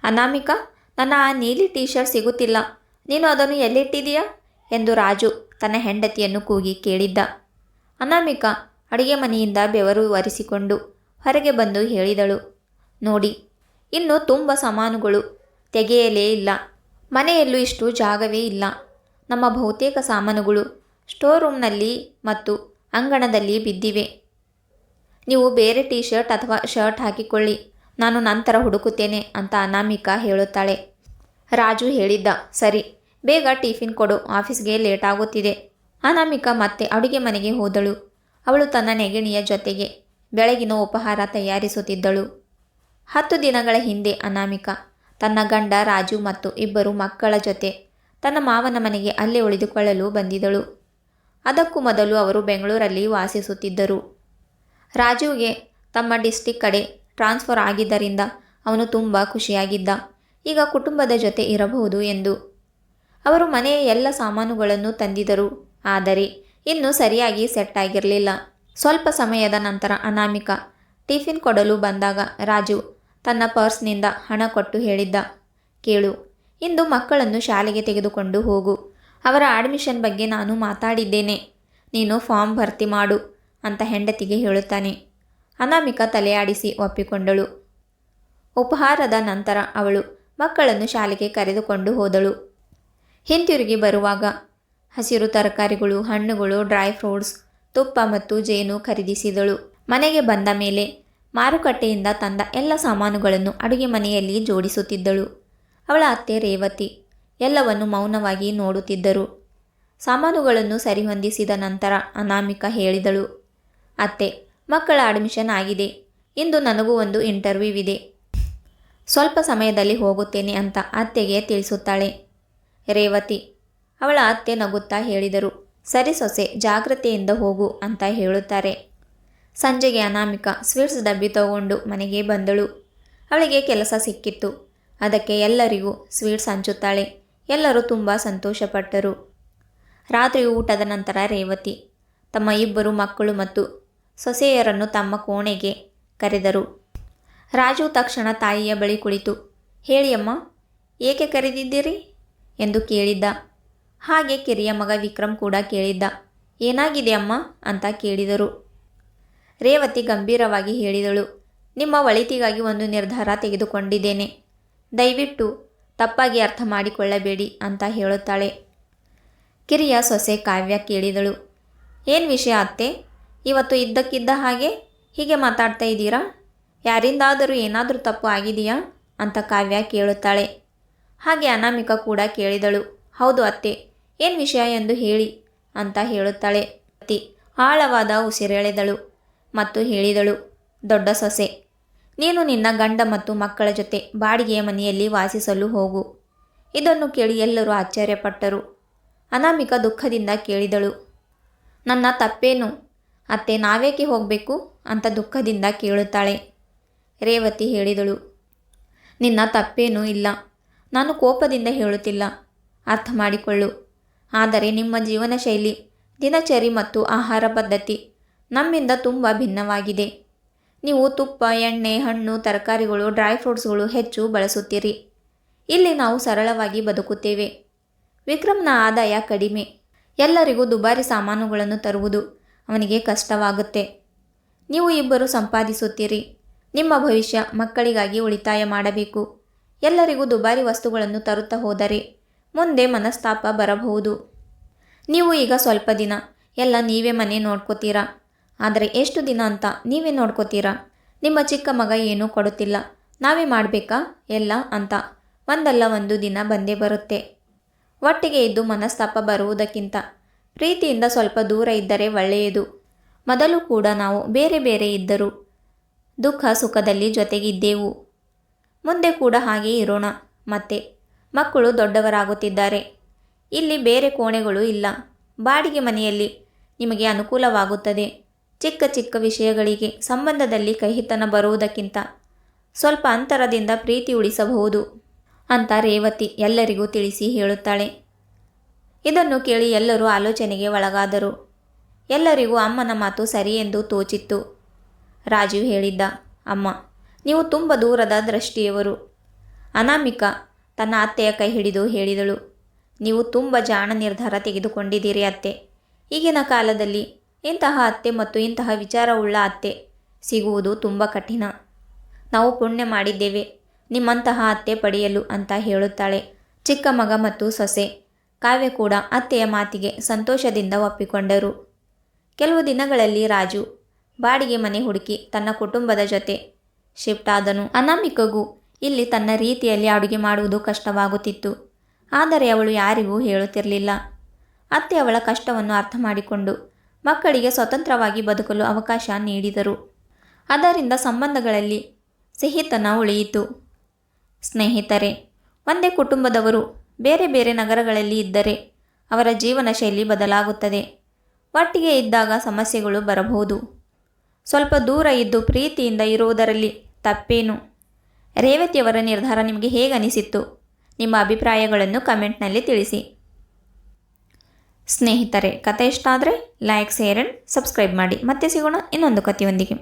ಅನಾಮಿಕಾ, ನನ್ನ ಆ ನೀಲಿ ಟೀ ಶರ್ಟ್ ಸಿಗುತ್ತಿಲ್ಲ, ನೀನು ಅದನ್ನು ಎಲ್ಲಿಟ್ಟಿದೀಯಾ ಎಂದು ರಾಜು ತನ್ನ ಹೆಂಡತಿಯನ್ನು ಕೂಗಿ ಕೇಳಿದ್ದ. ಅನಾಮಿಕಾ ಅಡುಗೆ ಮನೆಯಿಂದ ಬೆವರು ಒರೆಸಿಕೊಂಡು ಹೊರಗೆ ಬಂದು ಹೇಳಿದಳು, ನೋಡಿ, ಇನ್ನು ತುಂಬ ಸಾಮಾನುಗಳು ತೆಗೆಯಲೇ ಇಲ್ಲ. ಮನೆಯಲ್ಲೂ ಇಷ್ಟು ಜಾಗವೇ ಇಲ್ಲ. ನಮ್ಮ ಬಹುತೇಕ ಸಾಮಾನುಗಳು ಸ್ಟೋರ್ ರೂಮ್ನಲ್ಲಿ ಮತ್ತು ಅಂಗಣದಲ್ಲಿ ಬಿದ್ದಿವೆ. ನೀವು ಬೇರೆ ಟೀ ಶರ್ಟ್ ಅಥವಾ ಶರ್ಟ್ ಹಾಕಿಕೊಳ್ಳಿ, ನಾನು ನಂತರ ಹುಡುಕುತ್ತೇನೆ ಅಂತ ಅನಾಮಿಕಾ ಹೇಳುತ್ತಾಳೆ. ರಾಜು ಹೇಳಿದ್ದ, ಸರಿ, ಬೇಗ ಟಿಫಿನ್ ಕೊಡು, ಆಫೀಸ್ಗೆ ಲೇಟ್ ಆಗುತ್ತಿದೆ. ಅನಾಮಿಕಾ ಮತ್ತೆ ಅಡುಗೆ ಮನೆಗೆ ಹೋದಳು. ಅವಳು ತನ್ನ ನೆಗಣಿಯ ಜೊತೆಗೆ ಬೆಳಗಿನ ಉಪಹಾರ ತಯಾರಿಸುತ್ತಿದ್ದಳು. 10 ದಿನಗಳ ಹಿಂದೆ ಅನಾಮಿಕಾ ತನ್ನ ಗಂಡ ರಾಜು ಮತ್ತು 2 ಮಕ್ಕಳ ಜೊತೆ ತನ್ನ ಮಾವನ ಮನೆಗೆ ಅಲ್ಲೇ ಉಳಿದುಕೊಳ್ಳಲು ಬಂದಿದ್ದಳು. ಅದಕ್ಕೂ ಮೊದಲು ಅವರು ಬೆಂಗಳೂರಲ್ಲಿ ವಾಸಿಸುತ್ತಿದ್ದರು. ರಾಜುಗೆ ತಮ್ಮ ಡಿಸ್ಟಿಕ್ ಕಡೆ ಟ್ರಾನ್ಸ್ಫರ್ ಆಗಿದ್ದರಿಂದ ಅವನು ತುಂಬ ಖುಷಿಯಾಗಿದ್ದ, ಈಗ ಕುಟುಂಬದ ಜೊತೆ ಇರಬಹುದು ಎಂದು. ಅವರು ಮನೆಯ ಎಲ್ಲ ಸಾಮಾನುಗಳನ್ನು ತಂದಿದ್ದರು, ಆದರೆ ಇನ್ನೂ ಸರಿಯಾಗಿ ಸೆಟ್ ಆಗಿರಲಿಲ್ಲ. ಸ್ವಲ್ಪ ಸಮಯದ ನಂತರ ಅನಾಮಿಕಾ ಟಿಫಿನ್ ಕೊಡಲು ಬಂದಾಗ ರಾಜು ತನ್ನ ಪರ್ಸ್ನಿಂದ ಹಣ ಕೊಟ್ಟು ಹೇಳಿದ್ದ, ಕೇಳು, ಇಂದು ಮಕ್ಕಳನ್ನು ಶಾಲೆಗೆ ತೆಗೆದುಕೊಂಡು ಹೋಗು. ಅವರ ಅಡ್ಮಿಷನ್ ಬಗ್ಗೆ ನಾನು ಮಾತಾಡಿದ್ದೇನೆ, ನೀನು ಫಾರ್ಮ್ ಭರ್ತಿ ಮಾಡು ಅಂತ ಹೆಂಡತಿಗೆ ಹೇಳುತ್ತಾನೆ. ಅನಾಮಿಕಾ ತಲೆಯಾಡಿಸಿ ಒಪ್ಪಿಕೊಂಡಳು. ಉಪಹಾರದ ನಂತರ ಅವಳು ಮಕ್ಕಳನ್ನು ಶಾಲೆಗೆ ಕರೆದುಕೊಂಡು ಹೋದಳು. ಹಿಂತಿರುಗಿ ಬರುವಾಗ ಹಸಿರು ತರಕಾರಿಗಳು, ಹಣ್ಣುಗಳು, ಡ್ರೈ ಫ್ರೂಟ್ಸ್, ತುಪ್ಪ ಮತ್ತು ಜೇನು ಖರೀದಿಸಿದಳು. ಮನೆಗೆ ಬಂದ ಮೇಲೆ ಮಾರುಕಟ್ಟೆಯಿಂದ ತಂದ ಎಲ್ಲ ಸಾಮಾನುಗಳನ್ನು ಅಡುಗೆ ಮನೆಯಲ್ಲಿ ಜೋಡಿಸುತ್ತಿದ್ದಳು. ಅವಳ ಅತ್ತೆ ರೇವತಿ ಎಲ್ಲವನ್ನು ಮೌನವಾಗಿ ನೋಡುತ್ತಿದ್ದರು. ಸಾಮಾನುಗಳನ್ನು ಸರಿಹೊಂದಿಸಿದ ನಂತರ ಅನಾಮಿಕಾ ಹೇಳಿದಳು, ಅತ್ತೆ, ಮಕ್ಕಳ ಅಡ್ಮಿಷನ್ ಆಗಿದೆ. ಇಂದು ನನಗೂ ಒಂದು ಇಂಟರ್ವ್ಯೂ ಇದೆ. ಸ್ವಲ್ಪ ಸಮಯದಲ್ಲಿ ಹೋಗುತ್ತೇನೆ ಅಂತ ಅತ್ತೆಗೆ ತಿಳಿಸುತ್ತಾಳೆ. ರೇವತಿ ಅವಳ ಅತ್ತೆ ನಗುತ್ತಾ ಹೇಳಿದರು, ಸರಿ ಸೊಸೆ, ಜಾಗ್ರತೆಯಿಂದ ಹೋಗು ಅಂತ ಹೇಳುತ್ತಾರೆ. ಸಂಜೆಗೆ ಅನಾಮಿಕಾ ಸ್ವೀಟ್ಸ್ ಡಬ್ಬಿ ತಗೊಂಡು ಮನೆಗೆ ಬಂದಳು. ಅವಳಿಗೆ ಕೆಲಸ ಸಿಕ್ಕಿತ್ತು, ಅದಕ್ಕೆ ಎಲ್ಲರಿಗೂ ಸ್ವೀಟ್ಸ್ ಹಂಚುತ್ತಾಳೆ. ಎಲ್ಲರೂ ತುಂಬ ಸಂತೋಷಪಟ್ಟರು. ರಾತ್ರಿ ಊಟದ ನಂತರ ರೇವತಿ ತಮ್ಮ 2 ಮಕ್ಕಳು ಮತ್ತು ಸೊಸೆಯರನ್ನು ತಮ್ಮ ಕೋಣೆಗೆ ಕರೆದರು. ರಾಜು ತಕ್ಷಣ ತಾಯಿಯ ಬಳಿ ಕುಳಿತು, ಹೇಳಿ ಅಮ್ಮ, ಏಕೆ ಕರೆದಿದ್ದೀರಿ ಎಂದು ಕೇಳಿದ್ದ. ಹಾಗೆ ಕಿರಿಯ ಮಗ ವಿಕ್ರಮ್ ಕೂಡ ಕೇಳಿದ್ದ. ಏನಾಗಿದೆ ಅಮ್ಮ ಅಂತ ಕೇಳಿದರು. ರೇವತಿ ಗಂಭೀರವಾಗಿ ಹೇಳಿದಳು, ನಿಮ್ಮ ಒಳಿತಿಗಾಗಿ ಒಂದು ನಿರ್ಧಾರ ತೆಗೆದುಕೊಂಡಿದ್ದೇನೆ, ದಯವಿಟ್ಟು ತಪ್ಪಾಗಿ ಅರ್ಥ ಮಾಡಿಕೊಳ್ಳಬೇಡಿ ಅಂತ ಹೇಳುತ್ತಾಳೆ. ಕಿರಿಯ ಸೊಸೆ ಕಾವ್ಯ ಕೇಳಿದಳು, ಏನು ವಿಷಯ ಅತ್ತೆ, ಇವತ್ತು ಇದ್ದಕ್ಕಿದ್ದ ಹಾಗೆ ಹೀಗೆ ಮಾತಾಡ್ತಾ ಇದ್ದೀರಾ? ಯಾರಿಂದಾದರೂ ಏನಾದರೂ ತಪ್ಪು ಆಗಿದೆಯಾ ಅಂತ ಕಾವ್ಯ ಕೇಳುತ್ತಾಳೆ. ಹಾಗೆ ಅನಾಮಿಕಾ ಕೂಡ ಕೇಳಿದಳು, ಹೌದು ಅತ್ತೆ, ಏನು ವಿಷಯ ಎಂದು ಹೇಳಿ ಅಂತ ಹೇಳುತ್ತಾಳೆ. ಅತ್ತಿ ಆಳವಾದ ಉಸಿರೆಳೆದಳು ಮತ್ತು ಹೇಳಿದಳು, ದೊಡ್ಡ ಸೊಸೆ, ನೀನು ನಿನ್ನ ಗಂಡ ಮತ್ತು ಮಕ್ಕಳ ಜೊತೆ ಬಾಡಿಗೆಯ ಮನೆಯಲ್ಲಿ ವಾಸಿಸಲು ಹೋಗು. ಇದನ್ನು ಕೇಳಿ ಎಲ್ಲರೂ ಆಶ್ಚರ್ಯಪಟ್ಟರು. ಅನಾಮಿಕಾ ದುಃಖದಿಂದ ಕೇಳಿದಳು, ನನ್ನ ತಪ್ಪೇನು ಅತ್ತೆ, ನಾವೇಕೆ ಹೋಗಬೇಕು ಅಂತ ದುಃಖದಿಂದ ಕೇಳುತ್ತಾಳೆ. ರೇವತಿ ಹೇಳಿದಳು, ನಿನ್ನ ತಪ್ಪೇನೂ ಇಲ್ಲ, ನಾನು ಕೋಪದಿಂದ ಹೇಳುತ್ತಿಲ್ಲ, ಅರ್ಥ ಮಾಡಿಕೊಳ್ಳು. ಆದರೆ ನಿಮ್ಮ ಜೀವನ ಶೈಲಿ, ದಿನಚರಿ ಮತ್ತು ಆಹಾರ ಪದ್ಧತಿ ನಮ್ಮಿಂದ ತುಂಬ ಭಿನ್ನವಾಗಿದೆ. ನೀವು ತುಪ್ಪ, ಎಣ್ಣೆ, ಹಣ್ಣು, ತರಕಾರಿಗಳು, ಡ್ರೈ ಫ್ರೂಟ್ಸ್ಗಳು ಹೆಚ್ಚು ಬಳಸುತ್ತೀರಿ. ಇಲ್ಲಿ ನಾವು ಸರಳವಾಗಿ ಬದುಕುತ್ತೇವೆ. ವಿಕ್ರಮ್ನ ಆದಾಯ ಕಡಿಮೆ, ಎಲ್ಲರಿಗೂ ದುಬಾರಿ ಸಾಮಾನುಗಳನ್ನು ತರುವುದು ಅವನಿಗೆ ಕಷ್ಟವಾಗುತ್ತೆ. ನೀವು 2 ಸಂಪಾದಿಸುತ್ತೀರಿ, ನಿಮ್ಮ ಭವಿಷ್ಯ ಮಕ್ಕಳಿಗಾಗಿ ಉಳಿತಾಯ ಮಾಡಬೇಕು. ಎಲ್ಲರಿಗೂ ದುಬಾರಿ ವಸ್ತುಗಳನ್ನು ತರುತ್ತಾ ಹೋದರೆ ಮುಂದೆ ಮನಸ್ತಾಪ ಬರಬಹುದು. ನೀವು ಈಗ ಸ್ವಲ್ಪ ದಿನ ಎಲ್ಲ ನೀವೇ ಮನೆ ನೋಡ್ಕೋತೀರಾ, ಆದರೆ ಎಷ್ಟು ದಿನ ಅಂತ ನೀವೇ ನೋಡ್ಕೋತೀರಾ? ನಿಮ್ಮ ಚಿಕ್ಕ ಮಗ ಏನೂ ಕೊಡುತ್ತಿಲ್ಲ, ನಾವೇ ಮಾಡಬೇಕಾ ಎಲ್ಲ ಅಂತ ಒಂದಲ್ಲ ಒಂದು ದಿನ ಬಂದೇ ಬರುತ್ತೆ. ಒಟ್ಟಿಗೆ ಇದ್ದು ಮನಸ್ತಾಪ ಬರುವುದಕ್ಕಿಂತ ಪ್ರೀತಿಯಿಂದ ಸ್ವಲ್ಪ ದೂರ ಇದ್ದರೆ ಒಳ್ಳೆಯದು. ಮೊದಲು ಕೂಡ ನಾವು ಬೇರೆ ಬೇರೆ ಇದ್ದರೂ ದುಃಖ ಸುಖದಲ್ಲಿ ಜೊತೆಗಿದ್ದೆವು, ಮುಂದೆ ಕೂಡ ಹಾಗೆ ಇರೋಣ. ಮತ್ತೆ ಮಕ್ಕಳು ದೊಡ್ಡವರಾಗುತ್ತಿದ್ದಾರೆ, ಇಲ್ಲಿ ಬೇರೆ ಕೋಣೆಗಳು ಇಲ್ಲ, ಬಾಡಿಗೆ ಮನೆಯಲ್ಲಿ ನಿಮಗೆ ಅನುಕೂಲವಾಗುತ್ತದೆ. ಚಿಕ್ಕ ಚಿಕ್ಕ ವಿಷಯಗಳಿಗೆ ಸಂಬಂಧದಲ್ಲಿ ಕಹಿತನ ಬರುವುದಕ್ಕಿಂತ ಸ್ವಲ್ಪ ಅಂತರದಿಂದ ಪ್ರೀತಿ ಉಳಿಸಬಹುದು ಅಂತ ರೇವತಿ ಎಲ್ಲರಿಗೂ ತಿಳಿಸಿ ಹೇಳುತ್ತಾಳೆ. ಇದನ್ನು ಕೇಳಿ ಎಲ್ಲರೂ ಆಲೋಚನೆಗೆ ಒಳಗಾದರು. ಎಲ್ಲರಿಗೂ ಅಮ್ಮನ ಮಾತು ಸರಿ ಎಂದು ತೋಚಿತ್ತು. ರಾಜು ಹೇಳಿದ್ದ, ಅಮ್ಮ, ನೀವು ತುಂಬ ದೂರದ ದೃಷ್ಟಿಯವರು. ಅನಾಮಿಕಾ ತನ್ನ ಅತ್ತೆಯ ಕೈ ಹಿಡಿದು ಹೇಳಿದಳು, ನೀವು ತುಂಬ ಜಾಣ ನಿರ್ಧಾರ ತೆಗೆದುಕೊಂಡಿದ್ದೀರಿ ಅತ್ತೆ. ಈಗಿನ ಕಾಲದಲ್ಲಿ ಇಂತಹ ಅತ್ತೆ ಮತ್ತು ಇಂತಹ ವಿಚಾರವುಳ್ಳ ಅತ್ತೆ ಸಿಗುವುದು ತುಂಬ ಕಠಿಣ. ನಾವು ಪುಣ್ಯ ಮಾಡಿದ್ದೇವೆ ನಿಮ್ಮಂತಹ ಅತ್ತೆ ಪಡೆಯಲು ಅಂತ ಹೇಳುತ್ತಾಳೆ. ಚಿಕ್ಕ ಮಗ ಮತ್ತು ಸೊಸೆ ಕಾವ್ಯ ಕೂಡ ಅತ್ತೆಯ ಮಾತಿಗೆ ಸಂತೋಷದಿಂದ ಒಪ್ಪಿಕೊಂಡರು. ಕೆಲವು ದಿನಗಳಲ್ಲಿ ರಾಜು ಬಾಡಿಗೆ ಮನೆ ಹುಡುಕಿ ತನ್ನ ಕುಟುಂಬದ ಜೊತೆ ಶಿಫ್ಟ್ ಆದನು. ಅನಾಮಿಕಗೂ ಇಲ್ಲಿ ತನ್ನ ರೀತಿಯಲ್ಲಿ ಅಡುಗೆ ಮಾಡುವುದು ಕಷ್ಟವಾಗುತ್ತಿತ್ತು. ಆದರೆ ಅವಳು ಯಾರಿಗೂ ಹೇಳುತ್ತಿರಲಿಲ್ಲ. ಅತ್ತೆ ಅವಳ ಕಷ್ಟವನ್ನು ಅರ್ಥ ಮಾಡಿಕೊಂಡು ಮಕ್ಕಳಿಗೆ ಸ್ವತಂತ್ರವಾಗಿ ಬದುಕಲು ಅವಕಾಶ ನೀಡಿದರು. ಅದರಿಂದ ಸಂಬಂಧಗಳಲ್ಲಿ ಸಿಹಿತನ ಉಳಿಯಿತು. ಸ್ನೇಹಿತರೆ, ಒಂದೇ ಕುಟುಂಬದವರು ಬೇರೆ ಬೇರೆ ನಗರಗಳಲ್ಲಿ ಇದ್ದರೆ ಅವರ ಜೀವನ ಶೈಲಿ ಬದಲಾಗುತ್ತದೆ. ಒಟ್ಟಿಗೆ ಇದ್ದಾಗ ಸಮಸ್ಯೆಗಳು ಬರಬಹುದು. ಸ್ವಲ್ಪ ದೂರ ಇದ್ದು ಪ್ರೀತಿಯಿಂದ ಇರುವುದರಲ್ಲಿ ತಪ್ಪೇನು? ರೇವತಿಯವರ ನಿರ್ಧಾರ ನಿಮಗೆ ಹೇಗೆ ಅನಿಸಿತ್ತು? ನಿಮ್ಮ ಅಭಿಪ್ರಾಯಗಳನ್ನು ಕಮೆಂಟ್ನಲ್ಲಿ ತಿಳಿಸಿ. ಸ್ನೇಹಿತರೆ, ಕತೆ ಇಷ್ಟ ಆದರೆ ಲೈಕ್, ಶೇರ್ ಆ್ಯಂಡ್ ಸಬ್ಸ್ಕ್ರೈಬ್ ಮಾಡಿ. ಮತ್ತೆ ಸಿಗೋಣ ಇನ್ನೊಂದು ಕಥೆಯೊಂದಿಗೆ.